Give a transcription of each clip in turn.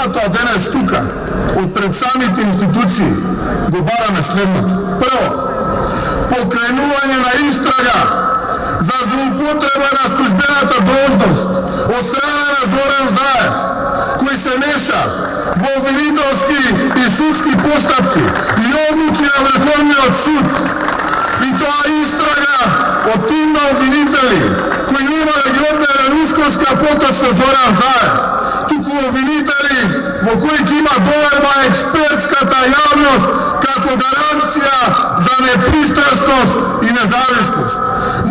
Затоа денес тука, од пред самите институции, го бараме следното. Прво, покренување на истрага за злоупотреба на службената должност од страна на Зоран Заев, кој се меша во обвинителски и судски постапки и одлуки на Врховниот суд. И тоа истрага од тимна обвинители кои нема да ги одбере русковска поточно Зоран Заев, туку обвинители во кои ќе има доверба експертската јавност како гаранција за непристрасност и независност.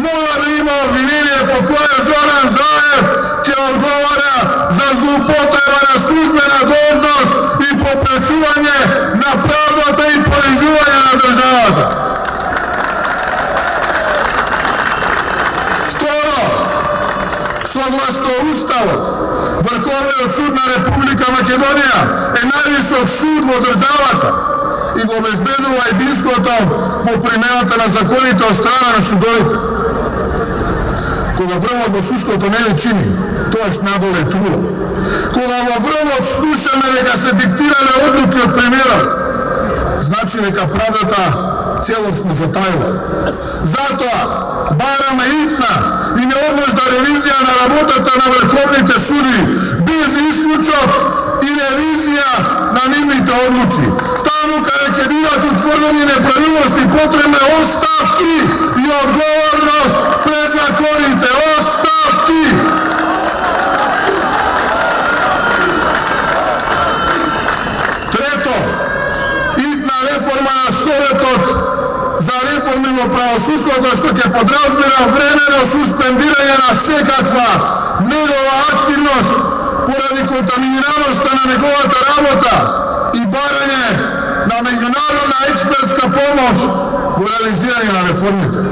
Мора да има обвинение по кое Зоран Заев ќе одговара за злоупотреба на службена должност и попречување на правдата и понижување на државата. Второ, согласно Уставот, Врховниот суд на Република Македонија е највисок суд во државата и го обезбедува единството во примената на законите од страна на судовите. Кога врвот во судството не ли чини, тоа надоле е труло. Кога во врвот слушаме дека се диктирале одлуки од премиерот, значи дека правдата целосно затајува. Затоа бараме итна и неодложна ревизија на работата на врховните суди, без исклучок и ревизија на нивните одлуки. Таму каде ќе бидат утврдени неправилности, потребна оставки и одговорност пред законите. Оставки! Трето, итна реформа на Советот за реформи во правосудството, што ќе подразбира времено суспендирање на секаква негова активност поради контаминираноста на неговата работа и барање на меѓународна експертска помош во реализирање на реформите.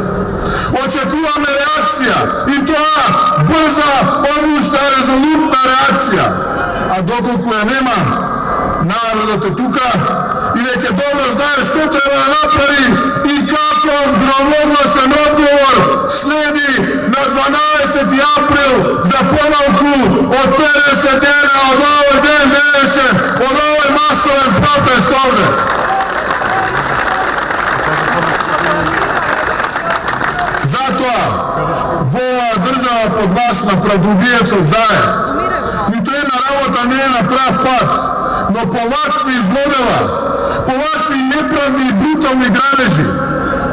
Очекуваме реакција и тоа брза, одлучна, резолутна реакција. А доколку ја нема, народот е тука и веќе добро знае што треба да направи и каков громогласен одговор следи на 12 април за помалку од 50 дена од овој ден денешен, од овој масовен протест овде. Затоа, во оваа држава под вас на правдоубиецот Заев, ниту една работа не е на прав пат, но по вакви злодела, по вакви неправди и брутални градежи,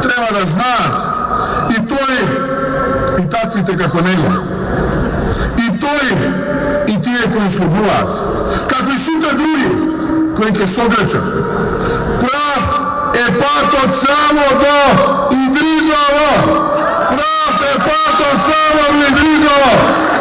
треба да знаат и тој, и таквите како него, и тој, и тие кои служуваат, како и сите други кои ќе согречат. Прав е патот само до Идризово! Прав е патот само до Идризово!